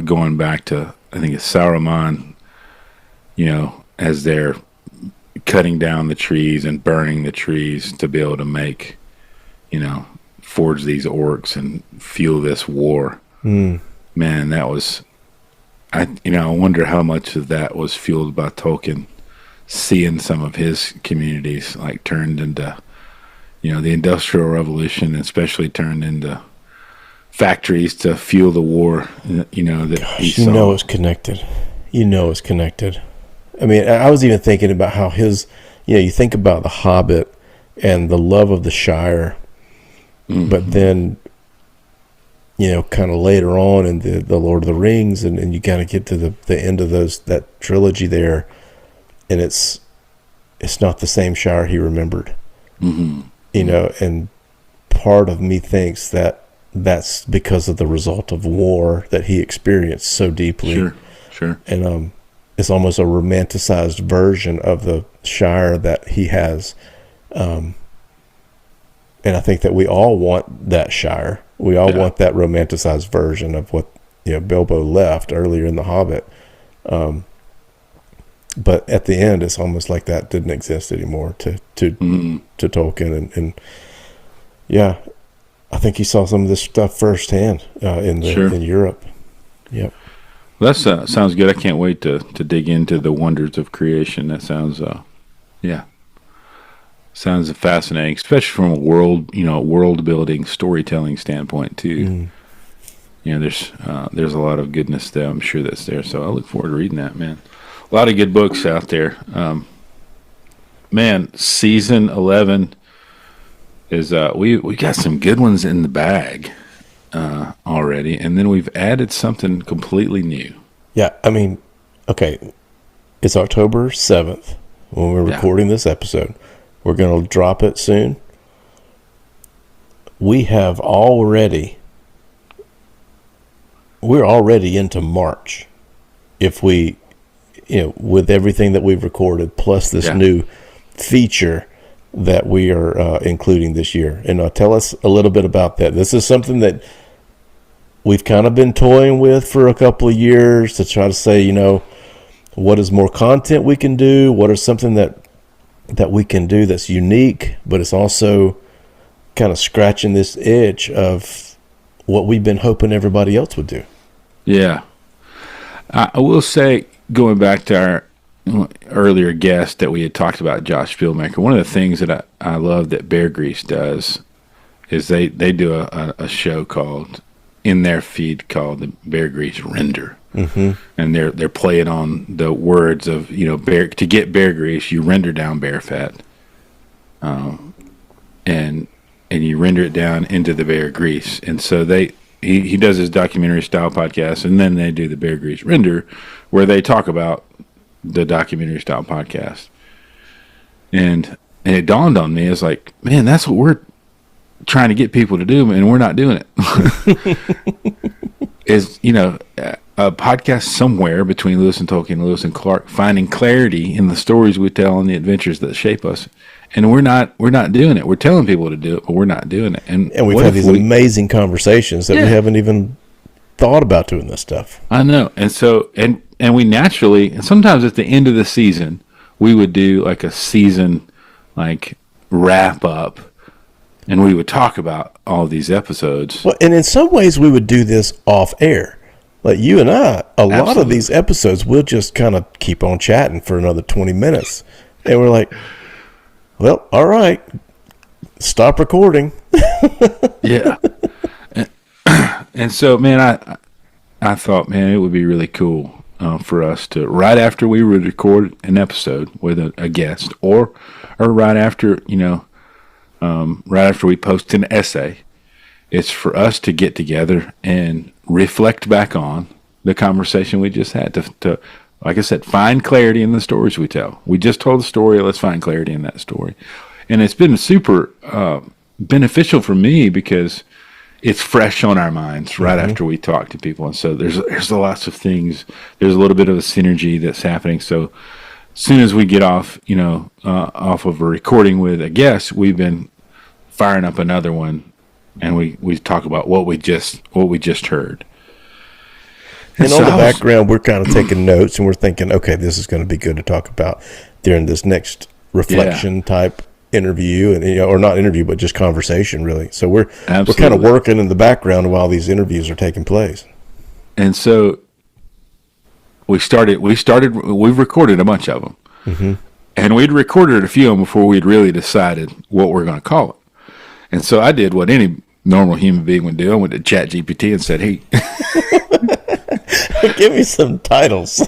going back to, I think it's Saruman, as they're cutting down the trees and burning the trees to be able to make, forge these orcs and fuel this war. Man, that was, I wonder how much of that was fueled by Tolkien, seeing some of his communities like turned into, the Industrial Revolution, especially turned into factories to fuel the war. That he saw. It's connected. It's connected. I mean, I was even thinking about how you think about The Hobbit and the love of the Shire, but then, kind of later on in the Lord of the Rings, and you kind of get to the end of that trilogy there, and it's not the same Shire he remembered. And part of me thinks that that's because of the result of war that he experienced so deeply. Sure. And it's almost a romanticized version of the Shire that he has. And I think that we all want that Shire. We all want that romanticized version of what Bilbo left earlier in The Hobbit. But at the end, it's almost like that didn't exist anymore to Tolkien. And I think he saw some of this stuff firsthand in Europe. Yep. Well, that sounds good. I can't wait to dig into the wonders of creation. That sounds, sounds fascinating, especially from a world building storytelling standpoint too. There's a lot of goodness there. I'm sure that's there. So I look forward to reading that, man. A lot of good books out there. Man, season 11. is we got some good ones in the bag already, and then we've added something completely new. Yeah, I mean, okay, it's October 7th when we're recording this episode. We're going to drop it soon. We're already into March. If we, with everything that we've recorded, plus this new feature that we are including this year. And tell us a little bit about that. This is something that we've kind of been toying with for a couple of years to try to say, what is more content we can do? What is something that we can do that's unique, but it's also kind of scratching this itch of what we've been hoping everybody else would do. Yeah. I will say, going back to our earlier guest that we had talked about, Josh Spielmaker, one of the things that I love that Bear Grease does is they do a show called, in their feed, called the Bear Grease Render. Mm-hmm. And they're playing on the words of, bear, to get bear grease, you render down bear fat. And you render it down into the bear grease. And so he does his documentary style podcast, and then they do the Bear Grease Render, where they talk about the documentary style podcast. And it dawned on me, it's like, man, that's what we're trying to get people to do, and we're not doing it. Is, a podcast somewhere between Lewis and Tolkien, Lewis and Clark, finding clarity in the stories we tell and the adventures that shape us. And we're not doing it. We're telling people to do it, but we're not doing it. And we've had these amazing conversations that we haven't even thought about doing this stuff. I know. And so, and we naturally, and sometimes at the end of the season, we would do like a season, like, wrap up, and we would talk about all these episodes. Well, and in some ways we would do this off air. Like you and I, lot of these episodes, we'll just kind of keep on chatting for another 20 minutes. And we're like, well, all right, stop recording. Yeah. And so, man, I thought, man, it would be really cool for us to, right after we would record an episode with a guest, or right after, right after we post an essay, it's for us to get together and reflect back on the conversation we just had to, like I said, find clarity in the stories we tell. We just told the story. Let's find clarity in that story. And it's been super beneficial for me because it's fresh on our minds right after we talk to people. And so there's lots of things. There's a little bit of a synergy that's happening. So as soon as we get off, off of a recording with a guest, we've been firing up another one. And we talk about what we just heard. And on the background, we're kind of taking notes, and we're thinking, okay, this is going to be good to talk about during this next reflection type interview, and or not interview, but just conversation, really. So we're kind of working in the background while these interviews are taking place. And so we've recorded a bunch of them, and we'd recorded a few of them before we'd really decided what we're going to call it. And so I did what any normal human being would do. I went to ChatGPT and said, hey, give me some titles.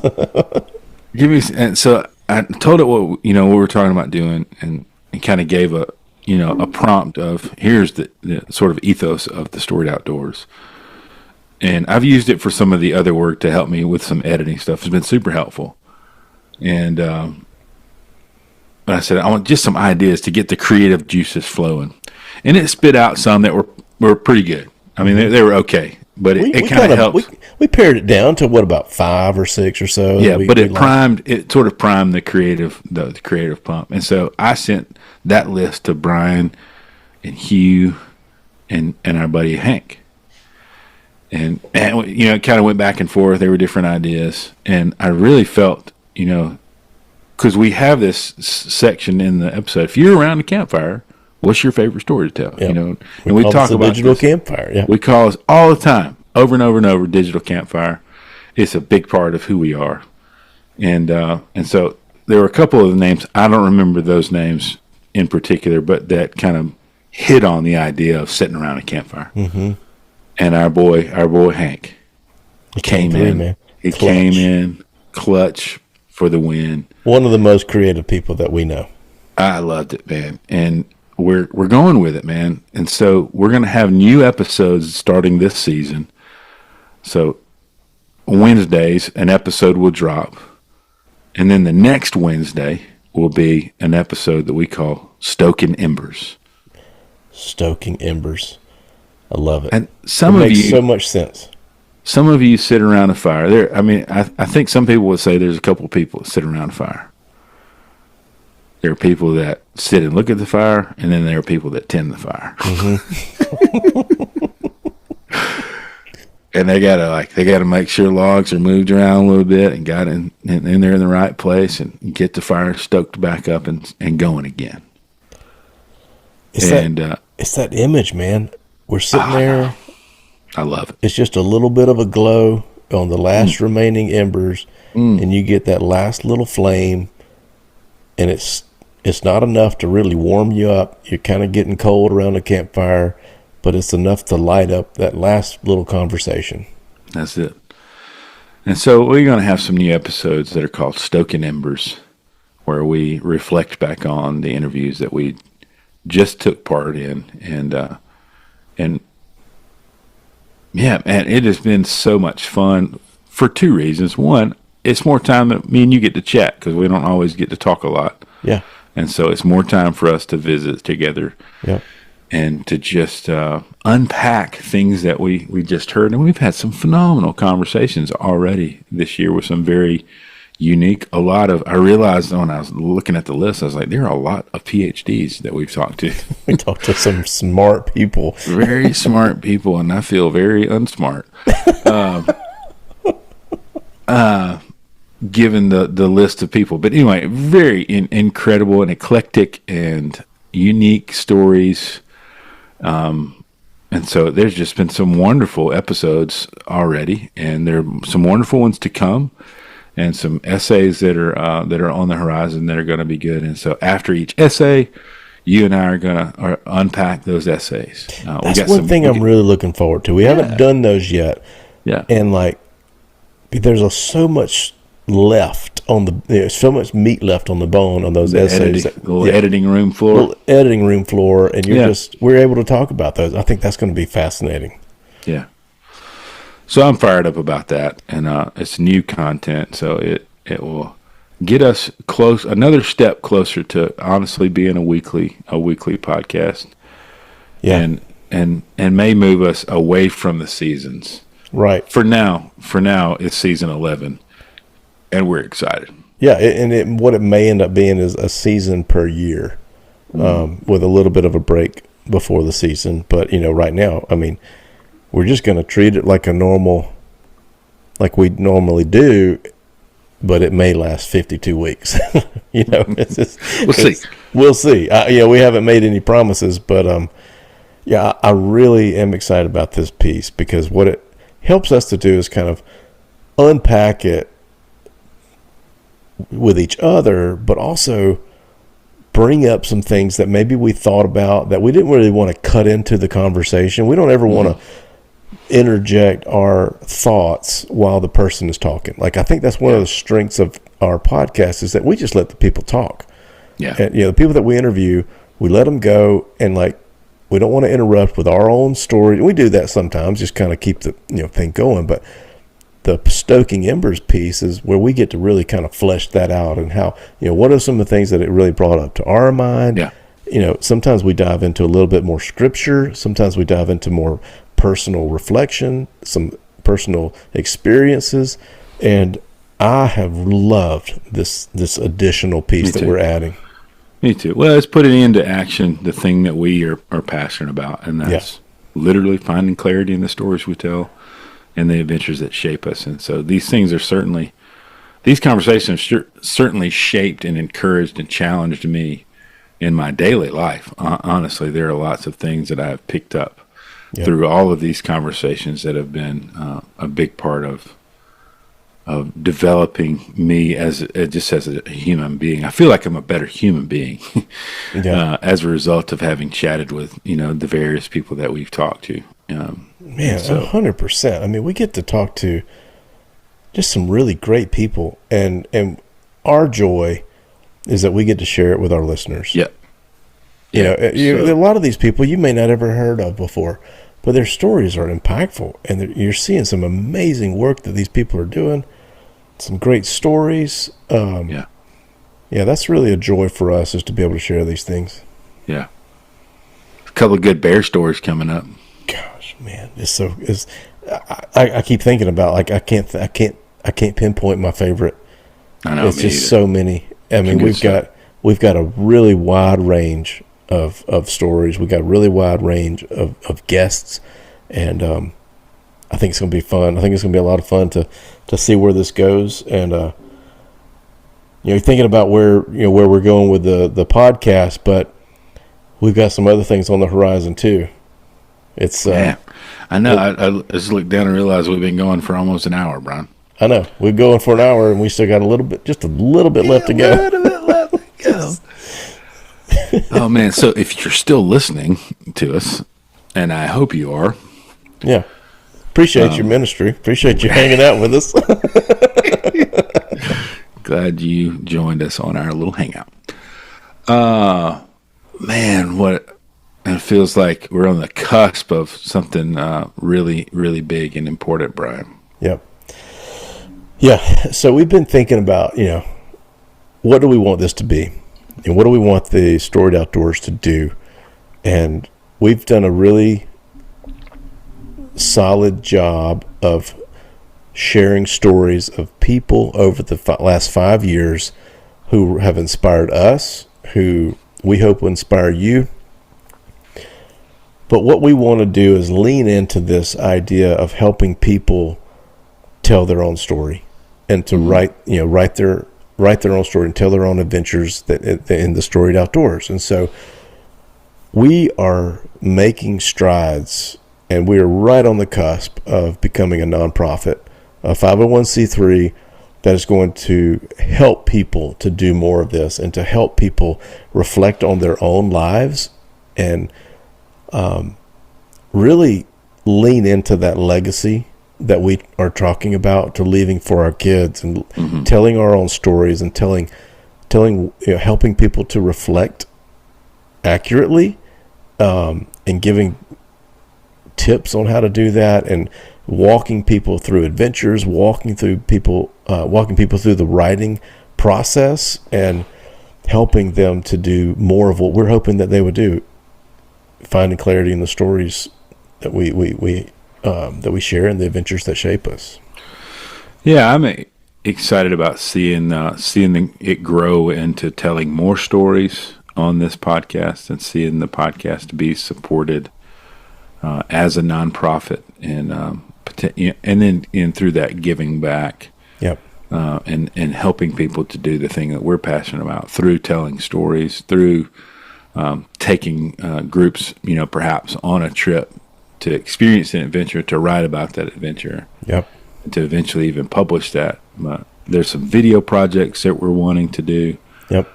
And so I told it what we were talking about doing, and kind of gave a prompt of, here's the sort of ethos of the Storied Outdoors. And I've used it for some of the other work to help me with some editing stuff. It's been super helpful. And I said, I want just some ideas to get the creative juices flowing. And it spit out some that were pretty good. I mean, they were okay, but it kind of helped. We pared it down to what, about 5 or 6 or so? Yeah, but it sort of primed the creative pump. And so I sent that list to Bryan and Hugh and our buddy Hank. And it kind of went back and forth. There were different ideas. And I really felt, because we have this section in the episode, if you're around the campfire, what's your favorite story to tell? Yep. And we talk about digital campfire. Yeah, we call it all the time, over and over and over. Digital campfire. It's a big part of who we are, and so there were a couple of names. I don't remember those names in particular, but that kind of hit on the idea of sitting around a campfire. Mm-hmm. And our boy Hank, came in. He came in clutch for the win. One of the most creative people that we know. I loved it, man, and we're going with it, man. And so we're going to have new episodes starting this season. So Wednesdays, an episode will drop. And then the next Wednesday will be an episode that we call Stoking Embers. Stoking Embers. I love it. And it makes so much sense. Some of you sit around a fire. I think some people would say there's a couple of people that sit around a fire. There are people that sit and look at the fire, and then there are people that tend the fire. And they gotta make sure logs are moved around a little bit and they're in the right place and get the fire stoked back up and going again. It's that image, man. We're sitting there. I love it. It's just a little bit of a glow on the last remaining embers, and you get that last little flame, and it's not enough to really warm you up. You're kind of getting cold around the campfire, but it's enough to light up that last little conversation. That's it. And so we're going to have some new episodes that are called Stoking Embers, where we reflect back on the interviews that we just took part in, and yeah, man, it has been so much fun for two reasons. One, it's more time that me and you get to chat because we don't always get to talk a lot. Yeah. And so it's more time for us to visit together. Yeah. And to just unpack things that we just heard. And we've had some phenomenal conversations already this year with some very unique, I realized when I was looking at the list, I was like, there are a lot of PhDs that we've talked to. We talked to some smart people. Very smart people, and I feel very unsmart. Given the list of people. But anyway, very incredible and eclectic and unique stories. And so there's just been some wonderful episodes already, and there are some wonderful ones to come, and some essays that are on the horizon that are going to be good. And so after each essay, you and I are going to unpack those essays. That's one thing I'm really looking forward to. We haven't done those yet. Yeah. And there's so much left there's so much meat left on the bone on those essays. Editing room floor. And we're able to talk about those. I think that's going to be fascinating. Yeah. So I'm fired up about that, and it's new content, so it will get us another step closer to honestly being a weekly podcast. Yeah. And may move us away from the seasons. Right. For now it's season 11, and we're excited. Yeah, what it may end up being is a season per year, with a little bit of a break before the season. But right now, I mean, we're just going to treat it like like we normally do, but it may last 52 weeks. We'll see. We haven't made any promises, but I really am excited about this piece because what it helps us to do is kind of unpack it with each other, but also bring up some things that maybe we thought about that we didn't really want to cut into the conversation. We don't ever want to interject our thoughts while the person is talking. I think that's one of the strengths of our podcast is that we just let the people talk. Yeah. And, the people that we interview, we let them go, and we don't want to interrupt with our own story. We do that sometimes, just kind of keep the thing going. But the Stoking Embers piece is where we get to really kind of flesh that out and how, what are some of the things that it really brought up to our mind. Yeah. Sometimes we dive into a little bit more scripture. Sometimes we dive into more personal reflection, some personal experiences. And I have loved this additional piece that we're adding. Me too. Well, it's putting into action the thing that we are passionate about, and that's literally finding clarity in the stories we tell and the adventures that shape us. And so these conversations certainly shaped and encouraged and challenged me in my daily life. Honestly, there are lots of things that I have picked up through all of these conversations that have been a big part of developing me as a human being. I feel like I'm a better human being as a result of having chatted with the various people that we've talked to. 100%. I mean, we get to talk to just some really great people, and our joy is that we get to share it with our listeners. Yeah. You know, a lot of these people you may not ever heard of before, but their stories are impactful, and you're seeing some amazing work that these people are doing. Some great stories. Yeah, that's really a joy for us, is to be able to share these things. Yeah, a couple of good bear stories coming up. Gosh, man, I keep thinking about, like, I can't pinpoint my favorite. I know, it's just so many. I mean, we've got a really wide range of stories. We've got a really wide range of guests, and I think it's going to be fun. I think it's going to be a lot of fun to see where this goes. And thinking about where we're going with the podcast, but we've got some other things on the horizon too. It's I know. I just looked down and realized we've been going for almost an hour, Brian. I know. We're going for an hour, and we still got just a little bit left to go. A little bit left to go. Oh man! So if you're still listening to us, and I hope you are, yeah, appreciate your ministry. Appreciate you hanging out with us. Glad you joined us on our little hangout. Man, it feels like we're on the cusp of something really, really big and important, Brian. Yep. Yeah. So we've been thinking about, what do we want this to be? And what do we want the Storied Outdoors to do? And we've done a really solid job of sharing stories of people over the last 5 years who have inspired us, who we hope will inspire you. But what we want to do is lean into this idea of helping people tell their own story, and to write their own story and tell their own adventures in the Storied Outdoors. And so we are making strides, and we are right on the cusp of becoming a nonprofit, a 501c3 that is going to help people to do more of this, and to help people reflect on their own lives, and really lean into that legacy that we are talking about, to leaving for our kids, and telling our own stories, and telling, helping people to reflect accurately, and giving tips on how to do that, and walking people through adventures, walking people through the writing process, and helping them to do more of what we're hoping that they would do, finding clarity in the stories that we share, and the adventures that shape us. Yeah, I'm excited about seeing it grow into telling more stories on this podcast, and seeing the podcast be supported as a nonprofit, and then through that giving back. Yep. And helping people to do the thing that we're passionate about, through telling stories, through taking groups, perhaps on a trip to experience an adventure, to write about that adventure. Yep. To eventually even publish that. There's some video projects that we're wanting to do. Yep.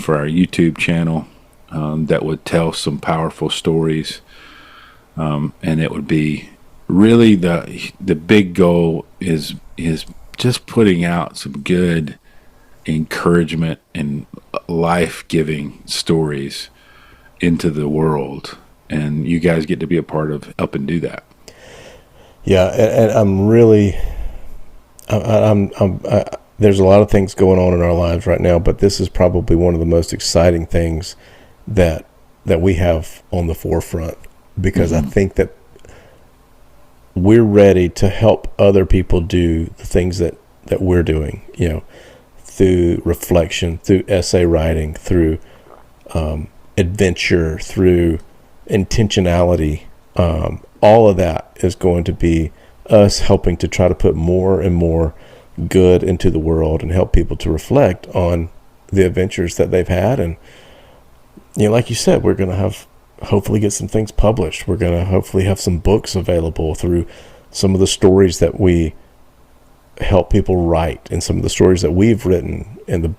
For our YouTube channel, that would tell some powerful stories, and it would be really the big goal is just putting out some good encouragement and life-giving stories into the world, and you guys get to be a part of helping do that. Yeah, and I'm really, there's a lot of things going on in our lives right now, but this is probably one of the most exciting things that we have on the forefront, because I think that we're ready to help other people do the things that we're doing, through reflection, through essay writing, through adventure, through intentionality. All of that is going to be us helping to try to put more and more good into the world, and help people to reflect on the adventures that they've had. And like you said, we're going to hopefully get some things published. We're going to hopefully have some books available through some of the stories that we help people write, and some of the stories that we've written, and the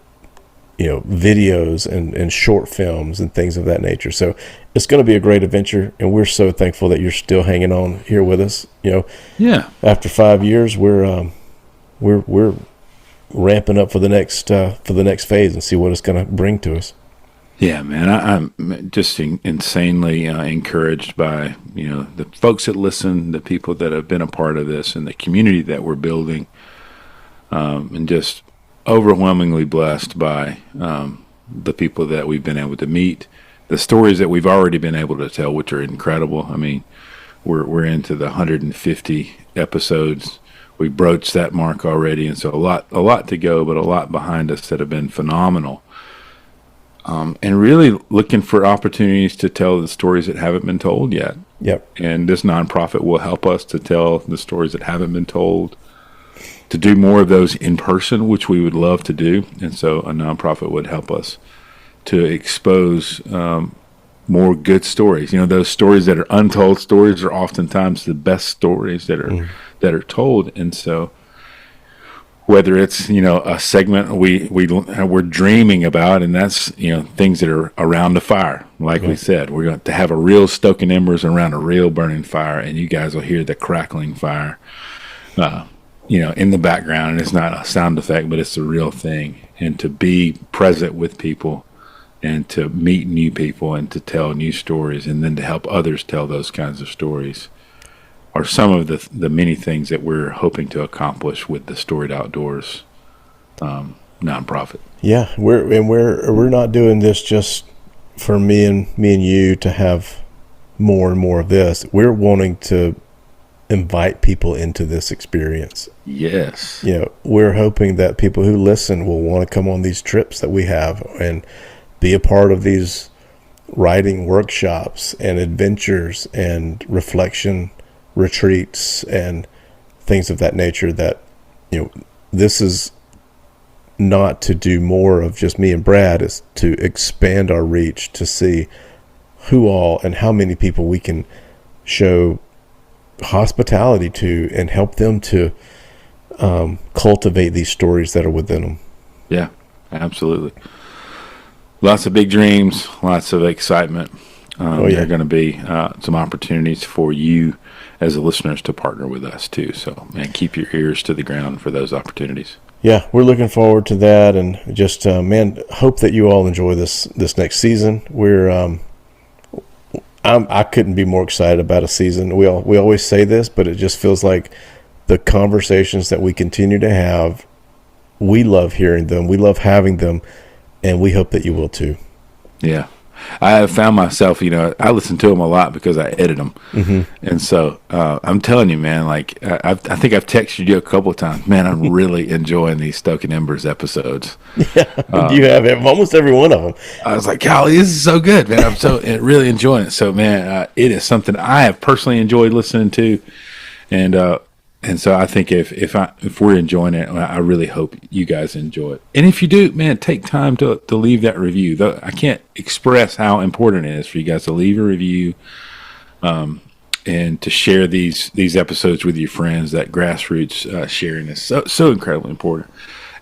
videos and short films and things of that nature. So it's going to be a great adventure, and we're so thankful that you're still hanging on here with us. Yeah. After 5 years, we're ramping up for the next phase, and see what it's going to bring to us. Yeah, man, I'm just insanely encouraged by the folks that listen, the people that have been a part of this, and the community that we're building, and just overwhelmingly blessed by the people that we've been able to meet, the stories that we've already been able to tell, which are incredible. I mean, we're into the 150 episodes. We broached that mark already, and so a lot to go, but a lot behind us that have been phenomenal. And really looking for opportunities to tell the stories that haven't been told yet. Yep. And this nonprofit will help us to tell the stories that haven't been told, to do more of those in person, which we would love to do. And so a nonprofit would help us to expose more good stories. Those stories that are untold stories are oftentimes the best stories that are told. And so whether it's a segment we're dreaming about, and that's things that are around the fire, like we said, we're going to have a real stoking embers around a real burning fire, and you guys will hear the crackling fire in the background, and it's not a sound effect, but it's the real thing. And to be present with people and to meet new people and to tell new stories, and then to help others tell those kinds of stories, are some of the many things that we're hoping to accomplish with the Storied Outdoors nonprofit. Yeah, we're not doing this just for me and you to have more and more of this. We're wanting to invite people into this experience. Yes. We're hoping that people who listen will want to come on these trips that we have and be a part of these writing workshops and adventures and reflection retreats and things of that nature. That this is not to do more of just me and Brad, is to expand our reach, to see who all and how many people we can show hospitality to and help them to cultivate these stories that are within them. Yeah, absolutely. Lots of big dreams, lots of excitement. There are going to be some opportunities for you as the listeners to partner with us too. So, man, keep your ears to the ground for those opportunities. Yeah, we're looking forward to that, and just hope that you all enjoy this next season. I couldn't be more excited about a season. We always say this, but it just feels like the conversations that we continue to have, we love hearing them, we love having them, and we hope that you will too. Yeah. I have found myself, I listen to them a lot because I edit them. Mm-hmm. And so I'm telling you, man, like I think I've texted you a couple of times, man, I'm really enjoying these Stoking Embers episodes. Yeah, you have almost every one of them. I was like, golly, this is so good, man. I'm so really enjoying it. So, man, it is something I have personally enjoyed listening to. And so I think if we're enjoying it, I really hope you guys enjoy it. And if you do, man, take time to leave that review. I can't express how important it is for you guys to leave a review, and to share these episodes with your friends. That grassroots sharing is so incredibly important.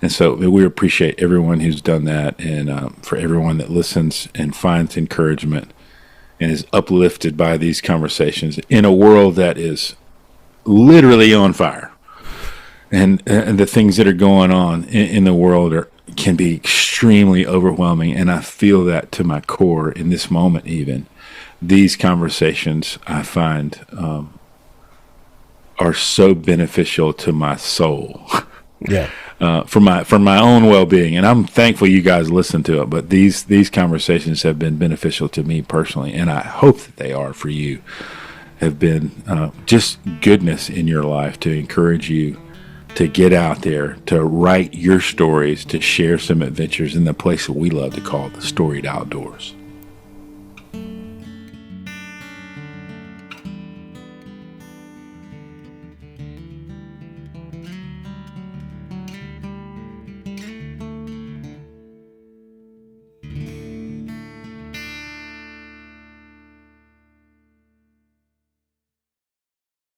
And so we appreciate everyone who's done that, and for everyone that listens and finds encouragement and is uplifted by these conversations in a world that is literally on fire, and the things that are going on in the world can be extremely overwhelming, and I feel that to my core in this moment. Even these conversations I find are so beneficial to my soul. Yeah. For my own well-being, and I'm thankful you guys listen to it, but these conversations have been beneficial to me personally, and I hope that they are for you. Have been just goodness in your life to encourage you to get out there, to write your stories, to share some adventures in the place that we love to call the Storied Outdoors.